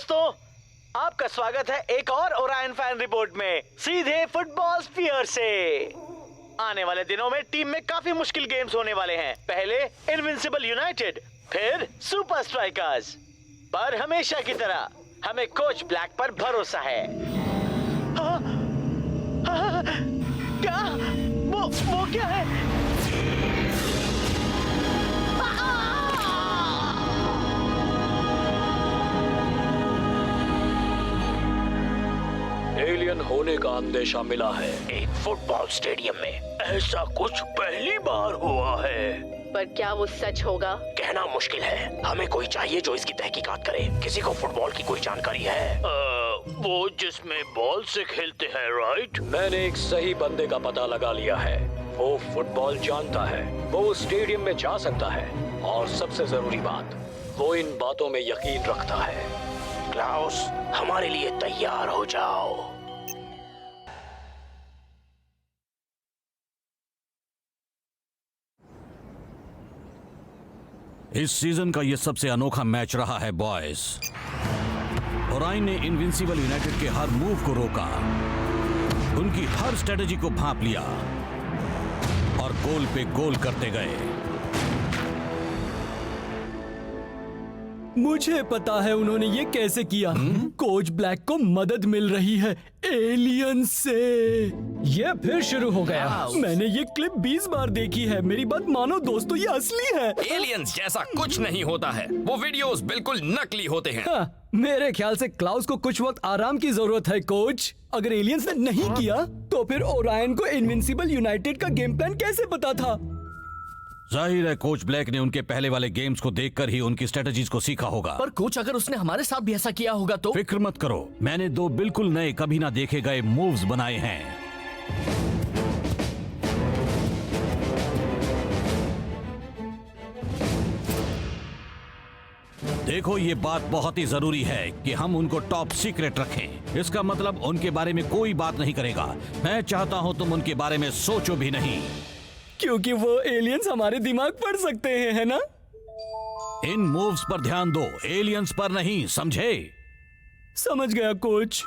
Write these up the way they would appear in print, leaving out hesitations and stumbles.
दोस्तों, आपका स्वागत है एक और ओरायन फैन रिपोर्ट में सीधे फुटबॉल स्फीयर से। आने वाले दिनों में टीम में काफी मुश्किल गेम्स होने वाले हैं। पहले इनविंसिबल यूनाइटेड, फिर सुपर स्ट्राइकर्स। पर हमेशा की तरह हमें कोच ब्लैक पर भरोसा है। क्या वो क्या है? एलियन होने का अंदेशा मिला है एक फुटबॉल स्टेडियम में। ऐसा कुछ पहली बार हुआ है। पर क्या वो सच होगा? कहना मुश्किल है। हमें कोई चाहिए जो इसकी तहकीकात करे। किसी को फुटबॉल की कोई जानकारी है? वो जिसमें बॉल से खेलते हैं, राइट? मैंने एक सही बंदे का पता लगा लिया है। वो फुटबॉल जानता है, वो स्टेडियम में जा सकता है, और सबसे जरूरी बात, वो इन बातों में यकीन रखता है। क्लाउस, हमारे लिए तैयार हो जाओ। इस सीजन का ये सबसे अनोखा मैच रहा है बॉयज। ओरायन ने इनविंसिबल यूनाइटेड के हर मूव को रोका, उनकी हर स्ट्रेटेजी को भांप लिया और गोल पे गोल करते गए। मुझे पता है उन्होंने ये कैसे किया। कोच ब्लैक को मदद मिल रही है एलियन से। ये फिर शुरू हो गया। मैंने ये क्लिप 20 बार देखी है। मेरी बात मानो दोस्तों, ये असली है। एलियंस जैसा कुछ नहीं होता है। वो वीडियोस बिल्कुल नकली होते हैं। हाँ, मेरे ख्याल से क्लाउस को कुछ वक्त आराम की जरूरत है कोच। अगर एलियंस ने नहीं किया तो फिर ओरायन को इनविंसिबल यूनाइटेड का गेम प्लान कैसे पता था? जाहिर है कोच ब्लैक ने उनके पहले वाले गेम्स को देखकर ही उनकी स्ट्रेटजीज को सीखा होगा। पर कोच, अगर उसने हमारे साथ भी ऐसा किया होगा तो? फिक्र मत करो, मैंने 2 बिल्कुल नए, कभी ना देखे गए मूव्स बनाए हैं। देखो, ये बात बहुत ही जरूरी है कि हम उनको टॉप सीक्रेट रखें। इसका मतलब उनके बारे में कोई बात नहीं करेगा। मैं चाहता हूं तुम उनके बारे में सोचो भी नहीं, क्योंकि वो एलियंस हमारे दिमाग पढ़ सकते हैं, है ना? इन मूव्स पर ध्यान दो, एलियंस पर नहीं, समझे? समझ गया कोच।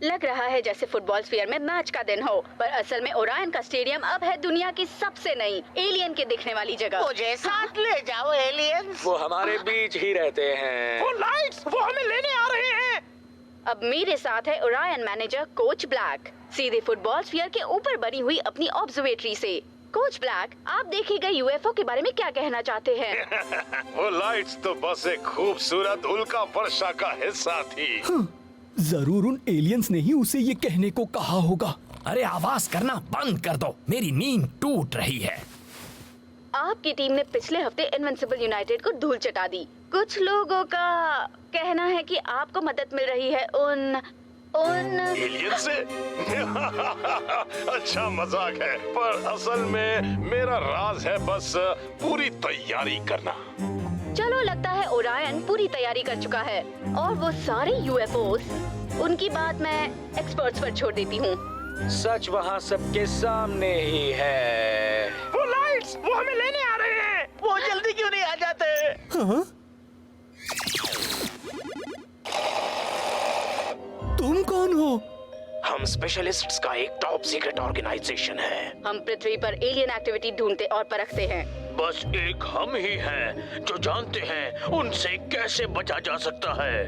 लग रहा है जैसे फुटबॉल स्फीयर में मैच का दिन हो, पर असल में ओरायन का स्टेडियम अब है दुनिया की सबसे नई एलियन के दिखने वाली जगह। मुझे साथ ले जाओ एलियंस। वो हमारे बीच ही रहते हैं। वो लाइट्स, वो हमें लेने आ रहे हैं। अब मेरे साथ है ओरायन मैनेजर कोच ब्लैक, सीधे फुटबॉल स्फीयर के ऊपर बनी हुई अपनी ऑब्जर्वेटरी से। कोच ब्लैक, आप देखे गए यूएफओ के बारे में क्या कहना चाहते हैं? वो लाइट्स तो बस एक खूबसूरत उल्का वर्षा का हिस्सा थी। जरूर उन एलियंस ने ही उसे ये कहने को कहा होगा। अरे आवाज करना बंद कर दो, मेरी नींद टूट रही है। आपकी टीम ने पिछले हफ्ते इनविंसिबल यूनाइटेड को धूल चटा दी। कुछ लोगों का कहना है कि आपको मदद मिल रही है उन एलियन से। अच्छा मजाक है, पर असल में मेरा राज है बस पूरी तैयारी करना। चलो, लगता है ओरायन पूरी तैयारी कर चुका है और वो सारे यूएफओस, उनकी बात मैं एक्सपर्ट्स पर छोड़ देती हूँ। सच वहाँ सबके सामने ही है। वो लाइट्स, वो हमें लेने आ रहे हैं। वो जल्दी क्यों नहीं आ जाते? हाँ? तुम कौन हो? हम स्पेशलिस्ट्स का एक टॉप सीक्रेट ऑर्गेनाइजेशन है। हम पृथ्वी पर एलियन एक्टिविटी ढूंढते और परखते हैं। बस एक हम ही हैं जो जानते हैं उनसे कैसे बचा जा सकता है।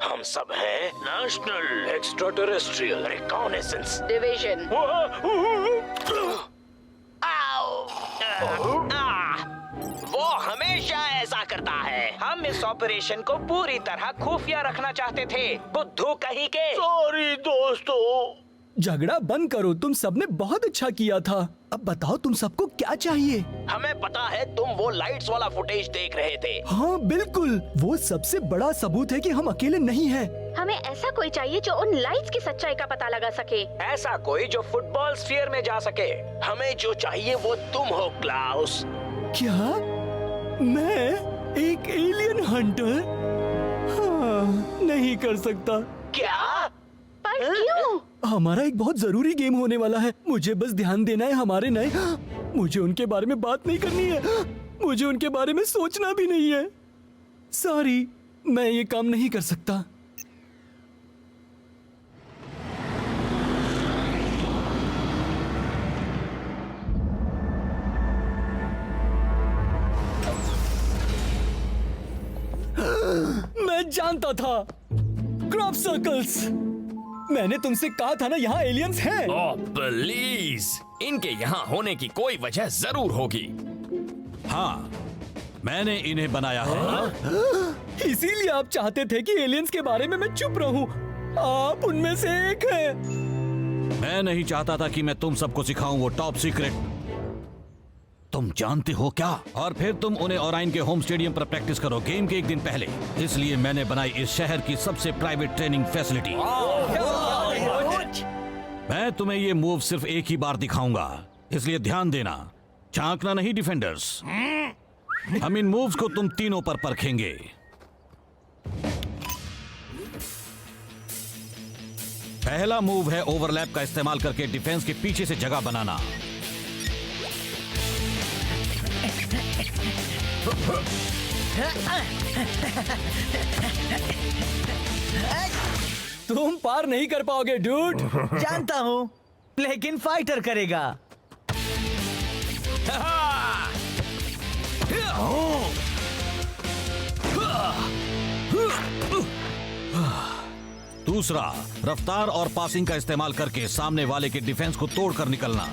हम सब हैं नेशनल एक्स्ट्राटेरेस्ट्रियल रिकॉनेसेंस डिवीजन। वो हमेशा ऐसा करता है। हम इस ऑपरेशन को पूरी तरह खुफिया रखना चाहते थे, बुद्धू कहीं के। सॉरी दोस्तों। झगड़ा बंद करो, तुम सबने बहुत अच्छा किया था। अब बताओ तुम सबको क्या चाहिए? हमें पता है तुम वो लाइट्स वाला फुटेज देख रहे थे। हाँ बिल्कुल, वो सबसे बड़ा सबूत है कि हम अकेले नहीं हैं। हमें ऐसा कोई चाहिए जो उन लाइट्स की सच्चाई का पता लगा सके। ऐसा कोई जो फुटबॉल स्फीयर में जा सके। हमें जो चाहिए वो तुम हो क्लाउस। क्या? मैं एक एलियन हंटर? हाँ, नहीं कर सकता। क्या? पर क्यों? हमारा एक बहुत जरूरी गेम होने वाला है। मुझे बस ध्यान देना है हमारे नए। मुझे उनके बारे में बात नहीं करनी है। मुझे उनके बारे में सोचना भी नहीं है। सॉरी, मैं ये काम नहीं कर सकता। मैं जानता था। क्रॉप सर्कल्स, मैंने तुमसे कहा था ना यहाँ एलियंस हैं। ओह प्लीज, इनके यहाँ होने की कोई वजह जरूर होगी। हाँ, मैंने इन्हें बनाया है। इसीलिए आप चाहते थे कि एलियंस के बारे में मैं चुप रहूं। आप उनमें से एक हैं। मैं नहीं चाहता था कि मैं तुम सबको सिखाऊं वो टॉप सीक्रेट। तुम जानते हो क्या? और फिर तुम उन्हें ओराइन के होम स्टेडियम पर प्रैक्टिस करो गेम के एक दिन पहले। इसलिए मैंने बनाई इस शहर की सबसे प्राइवेट ट्रेनिंग फैसिलिटी। मैं तुम्हें ये मूव सिर्फ एक ही बार दिखाऊंगा, इसलिए ध्यान देना। झांकना नहीं डिफेंडर्स। हम इन मूव्स को तुम तीनों पर परखेंगे। पहला मूव है ओवरलैप का इस्तेमाल करके डिफेंस के पीछे से जगह बनाना। तुम पार नहीं कर पाओगे डूड। जानता हूँ, लेकिन फाइटर करेगा। दूसरा, रफ्तार और पासिंग का इस्तेमाल करके सामने वाले के डिफेंस को तोड़कर निकलना।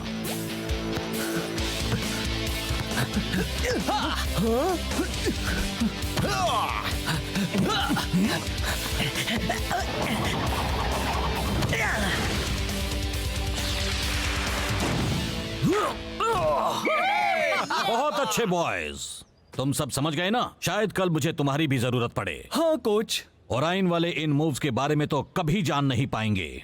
बहुत अच्छे बॉयज, तुम सब समझ गए ना? शायद कल मुझे तुम्हारी भी जरूरत पड़े। हाँ कोच। ओराइन वाले इन मूव्स के बारे में तो कभी जान नहीं पाएंगे।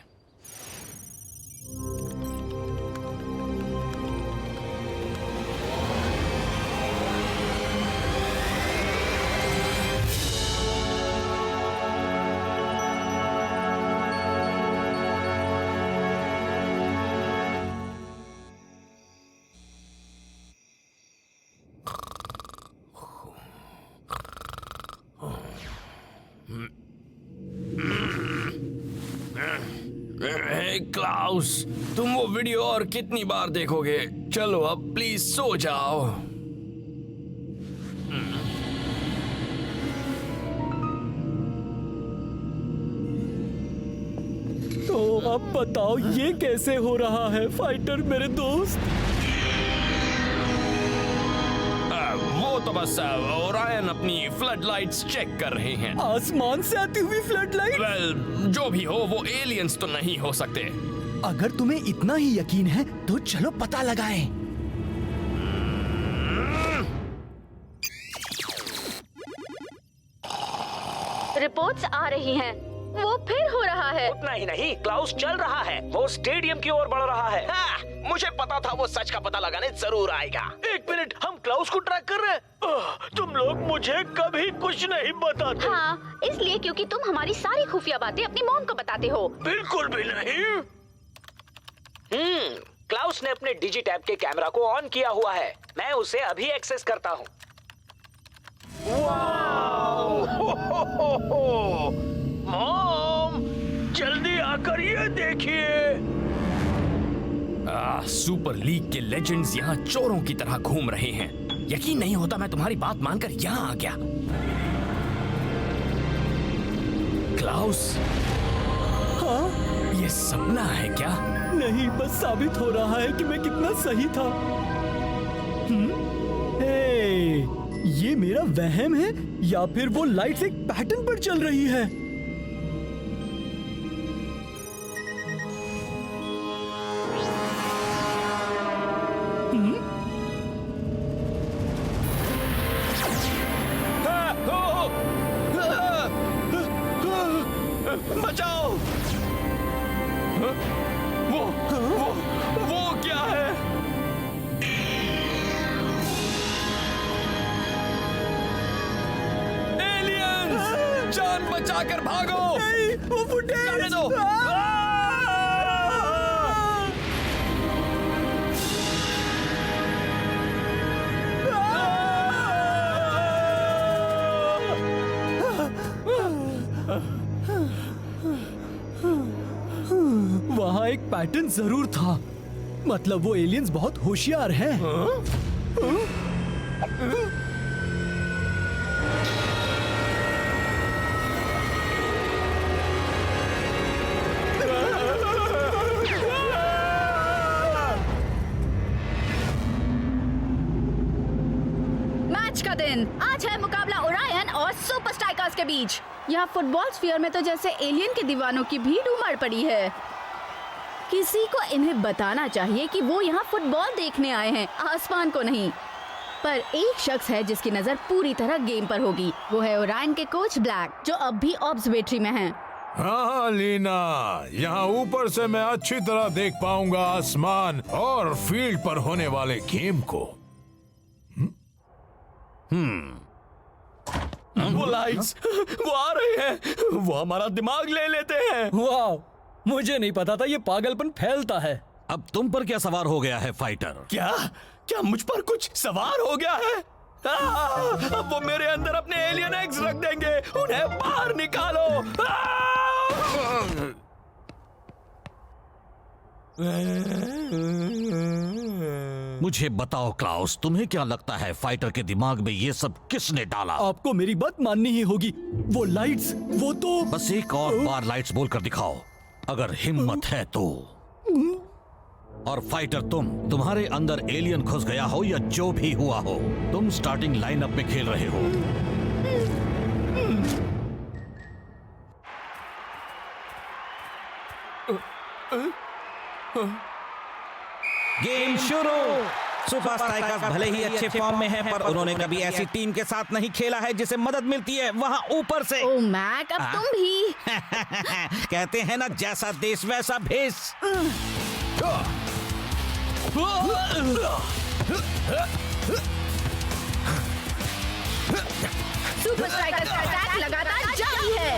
क्लाउस, तुम वो वीडियो और कितनी बार देखोगे? चलो अब प्लीज सो जाओ। तो अब बताओ ये कैसे हो रहा है फाइटर मेरे दोस्त? वो तो बस ओरायन अपनी फ्लड लाइट्स चेक कर रहे हैं। आसमान से आती हुई फ्लड लाइट? वेल, जो भी हो, वो एलियंस तो नहीं हो सकते। अगर तुम्हें इतना ही यकीन है तो चलो पता लगाएं। रिपोर्ट्स आ रही हैं। वो फिर हो रहा है। उतना ही नहीं, क्लाउस चल रहा है। वो स्टेडियम की ओर बढ़ रहा है। हाँ, मुझे पता था वो सच का पता लगाने जरूर आएगा। एक मिनट, हम क्लाउस को ट्रैक कर रहे हैं? तुम लोग मुझे कभी कुछ नहीं बताते। हाँ, इसलिए क्योंकि तुम हमारी सारी खुफिया बातें अपनी मॉम को बताते हो। बिल्कुल भी नहीं। क्लाउस ने अपने डिजिटैब के कैमरा को ऑन किया हुआ है। मैं उसे अभी एक्सेस करता हूँ। मॉम, जल्दी आकर ये देखिए। सुपर लीग के लेजेंड्स यहाँ चोरों की तरह घूम रहे हैं। यकीन नहीं होता मैं तुम्हारी बात मानकर यहाँ आ गया। क्लाउस, हाँ? ये सपना है क्या? नहीं, बस साबित हो रहा है कि मैं कितना सही था। हे, ये मेरा वहम है या फिर वो लाइट्स एक पैटर्न पर चल रही है? बचाओ! वो क्या है? एलियंस! जान बचाकर भागो! नहीं, वो फुटेज! जाने दो! वहाँ एक पैटर्न जरूर था। मतलब वो एलियंस बहुत होशियार हैं। मैच का दिन। आज है मुकाबला ओरायन और सुपर स्ट्राइकर्स के बीच। यहाँ फुटबॉल स्फीयर में तो जैसे एलियन के दीवानों की भीड़ उमड़ पड़ी है। किसी को इन्हें बताना चाहिए कि वो यहाँ फुटबॉल देखने आए हैं, आसमान को नहीं। पर एक शख्स है जिसकी नजर पूरी तरह गेम पर होगी। वो है ओरायन के कोच ब्लैक, जो अब भी ऑब्जर्वेटरी में हैं। हाँ लीना, यहाँ ऊपर से मैं अच्छी तरह देख पाऊंगा आसमान और फील्ड पर होने वाले गेम को। वो लाइट्स, वो आ रहे हैं। वो हमारा दिमाग ले लेते हैं। वाह, मुझे नहीं पता था ये पागलपन फैलता है। अब तुम पर क्या सवार हो गया है फाइटर? क्या क्या मुझ पर कुछ सवार हो गया है? अब वो मेरे अंदर अपने एलियन एग्स रख देंगे। उन्हें बाहर निकालो। मुझे बताओ क्लाउस, तुम्हें क्या लगता है फाइटर के दिमाग में ये सब किसने डाला? आपको मेरी बात माननी ही होगी। वो लाइट्स, वो तो बस एक और बार लाइट्स बोलकर दिखाओ, अगर हिम्मत है तो। और फाइटर, तुम्हारे अंदर एलियन घुस गया हो या जो भी हुआ हो, तुम स्टार्टिंग लाइनअप में खेल रहे हो। गेम शुरू। सुपर स्ट्राइकर्स भले ही अच्छे फॉर्म में हैं, पर उन्होंने कभी ऐसी टीम के साथ नहीं खेला है जिसे मदद मिलती है वहां ऊपर से। ओ मैक, अब तुम भी। कहते हैं ना, जैसा देश वैसा भेष। सुपर स्ट्राइकर्स का अटैक लगातार जारी है,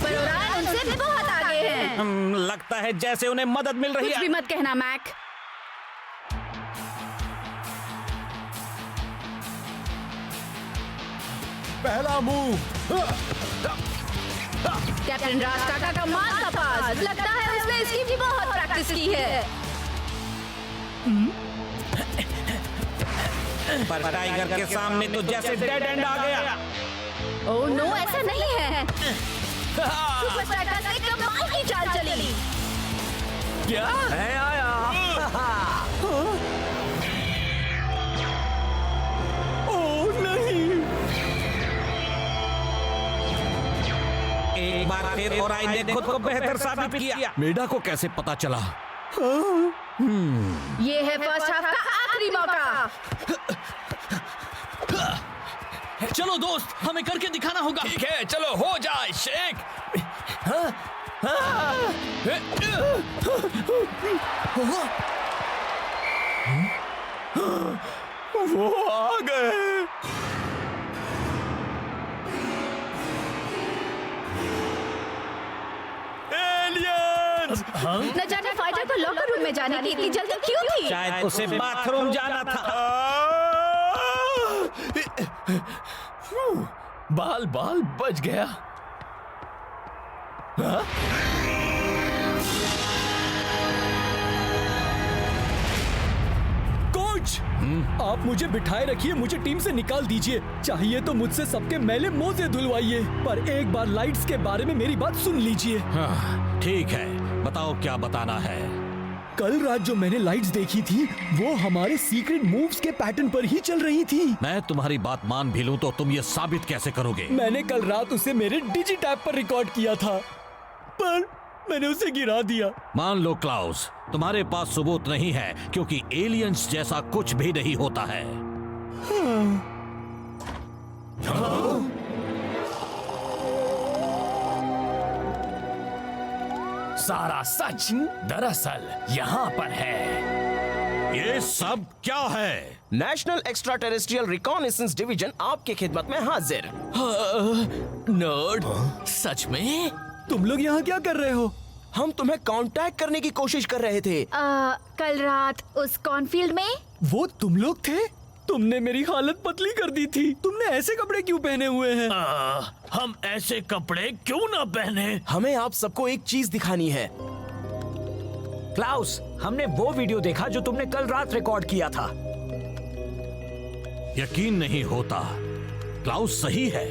पर ओरायन उनसे बहुत आगे है। लगता है जैसे उन्हें मदद मिल रही कुछ भी है। मत कहना मैक। पहला मूव। कैप्टन राज काका का मार का पास। लगता है उसने इसकी भी बहुत प्रैक्टिस की है। पर टाइगर के सामने तो जैसे डेड एंड आ गया। ओह नो, ऐसा नहीं है। सुपर स्ट्राइकर्स ने कमाल की चाल चली। क्या है आया? ओह नहीं। एक बार फिर ओरायन ने खुद को बेहतर साबित किया। मेडा को कैसे पता चला? ये है फर्स्ट हाफ का आखिरी मौका। चलो दोस्त, हमें करके दिखाना होगा। ठीक है, चलो हो जाए शेक। वो आ गए। एलियंस! न जाने फाइटर को लॉकर रूम में जाने की इतनी जल्दी क्यों थी? शायद उसे बाथरूम जाना था। बाल बाल बच गया। हाँ? कोच, आप मुझे बिठाए रखिए, मुझे टीम से निकाल दीजिए। चाहिए तो मुझसे सबके मैले मोजे धुलवाइए, पर एक बार लाइट्स के बारे में मेरी बात सुन लीजिए। हाँ, ठीक है, बताओ क्या बताना है। कल रात जो मैंने लाइट्स देखी थी, वो हमारे सीक्रेट मूव्स के पैटर्न पर ही चल रही थी। मैं तुम्हारी बात मान भी लूं तो तुम ये साबित कैसे करोगे? मैंने कल रात उसे मेरे डिजिटैप पर रिकॉर्ड किया था, पर मैंने उसे गिरा दिया। मान लो क्लाउस, तुम्हारे पास सबूत नहीं है, क्योंकि एलियंस जैसा कुछ भी नहीं होता है। सारा सच दरअसल यहाँ पर है। ये सब क्या है? National extra terrestrial reconnaissance division आपके खिदमत में हाजिर। नर्ड, सच में? तुम लोग यहाँ क्या कर रहे हो? हम तुम्हें कांटेक्ट करने की कोशिश कर रहे थे। कल रात उस कॉर्नफील्ड में वो तुम लोग थे? तुमने मेरी हालत पतली कर दी थी। तुमने ऐसे कपड़े क्यों पहने हुए हैं? हम ऐसे कपड़े क्यों ना पहने? हमें आप सबको एक चीज दिखानी है। क्लाउस, हमने वो वीडियो देखा जो तुमने कल रात रिकॉर्ड किया था। यकीन नहीं होता, क्लाउस सही है।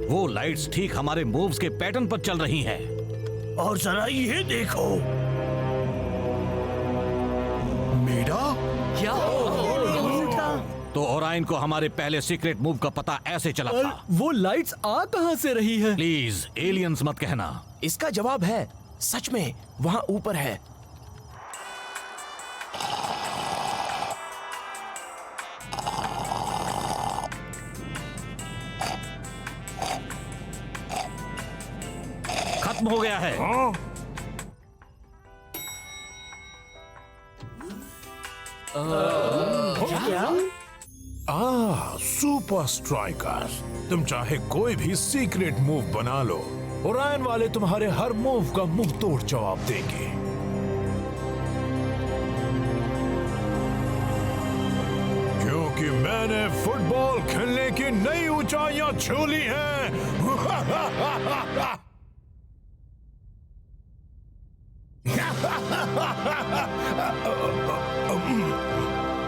वो लाइट्स ठीक हमारे मूव्स के पैटर्न पर चल रही हैं। और जरा ये देखो। मेरा क्या? तो ओराइन को हमारे पहले सीक्रेट मूव का पता ऐसे चला था। वो लाइट्स आ कहां से रही है? प्लीज एलियंस मत कहना। इसका जवाब है, सच में वहाँ ऊपर है। खत्म हो गया है। सुपर स्ट्राइकर्स, तुम चाहे कोई भी सीक्रेट मूव बना लो, ओरायन वाले तुम्हारे हर मूव का मुंह तोड़ जवाब देंगे। क्योंकि मैंने फुटबॉल खेलने की नई ऊंचाइयां छू ली हैं।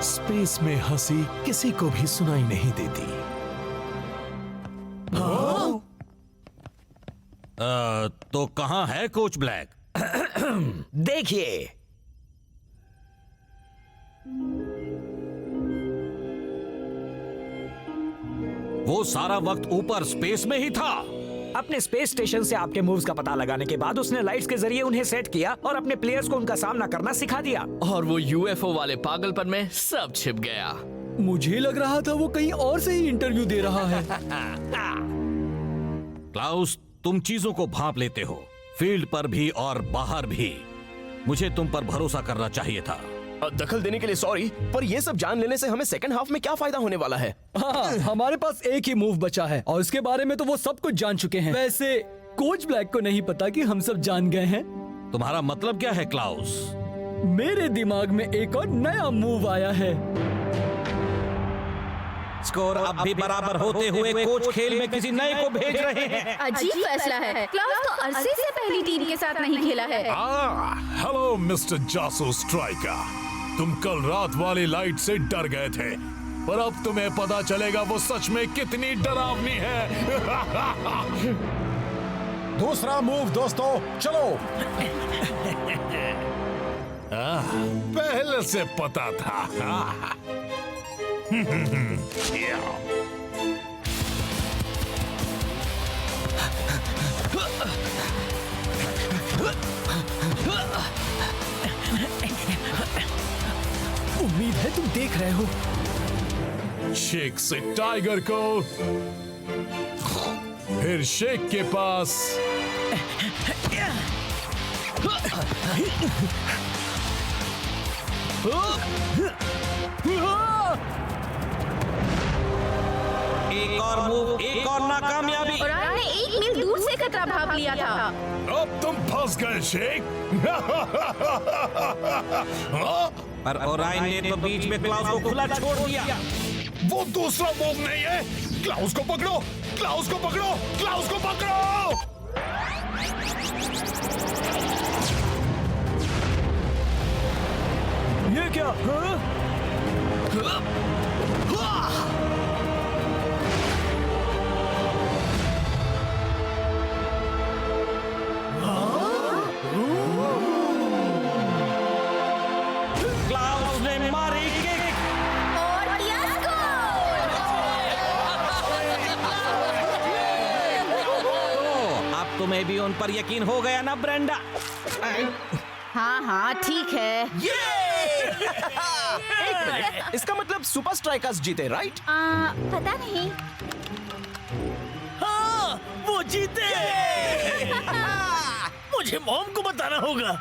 स्पेस में हंसी किसी को भी सुनाई नहीं देती। तो कहां है कोच ब्लैक? देखिए, वो सारा वक्त ऊपर स्पेस में ही था। अपने स्पेस स्टेशन से आपके मूव्स का पता लगाने के बाद उसने लाइट्स के जरिए उन्हें सेट किया और अपने प्लेयर्स को उनका सामना करना सिखा दिया। और वो यूएफओ वाले पागलपन में सब छिप गया। मुझे लग रहा था वो कहीं और से ही इंटरव्यू दे रहा है। क्लाउस, तुम चीजों को भांप लेते हो, फील्ड पर भी और बाहर भी। मुझे तुम पर भरोसा करना चाहिए था। दखल देने के लिए सॉरी, पर ये सब जान लेने से हमें सेकंड हाफ में क्या फायदा होने वाला है? हाँ, हमारे पास एक ही मूव बचा है और उसके बारे में तो वो सब कुछ जान चुके हैं। वैसे कोच ब्लैक को नहीं पता कि हम सब जान गए हैं। तुम्हारा मतलब क्या है क्लाउस? मेरे दिमाग में एक और नया मूव आया है। स्कोर अब भी बराबर होते हुए कोच खेल में किसी नए को भेज रहे हैं। अजीब फैसला है। क्लाउस तो अरसे से पहली टीम के साथ नहीं खेला है। हेलो मिस्टर जासूस स्ट्राइकर, तुम कल रात वाली लाइट से डर गए थे, पर अब तुम्हें पता चलेगा वो सच में कितनी डरावनी है। दूसरा मूव दोस्तों, चलो। पहले से पता था। उम्मीद है तुम देख रहे हो। शेख से टाइगर को, फिर शेख के पास। एक और मूव, एक और नाकामयाबी। ओरायन ने 1 मील दूर से खतरा भाप लिया था। अब तुम फंस गए शेख। पर ओराइन ने तो बीच में क्लाउस को खुला छोड़ दिया। वो दूसरा मूव नहीं है। क्लाउस को पकड़ो, क्लाउस को पकड़ो, क्लाउस को पकड़ो। ये क्या? क्लाउस ने मारी किक और किया स्कोर। तो अब तुम्हें भी उन पर यकीन हो गया ना ब्रेंडा? हाँ हाँ ठीक है। एक मिनट, इसका मतलब सुपर स्ट्राइकर्स जीते, राइट? पता नहीं। हाँ, वो जीते। मुझे मॉम को बताना होगा।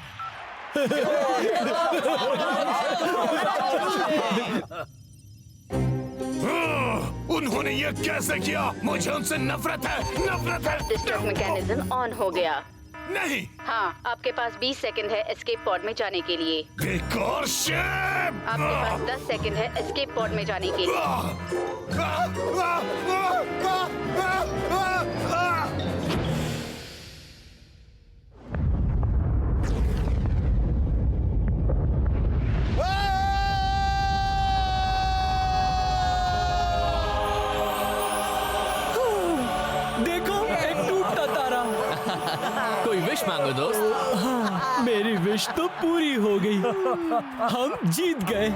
उन्होंने ये कैसे किया? मुझे उनसे नफरत है, नफरत है। डिस्ट्रक्ट मैकेनिज्म ऑन हो गया। नहीं। हाँ, आपके पास 20 सेकंड है एस्केप पॉड में जाने के लिए। बेकार शेप। आपके पास 10 सेकंड है एस्केप पॉड में जाने के लिए। देखो, एक टूटता तारा। कोई विश मांगो दोस्त। हाँ, मेरी विश तो पूरी हो गई। हम जीत गए।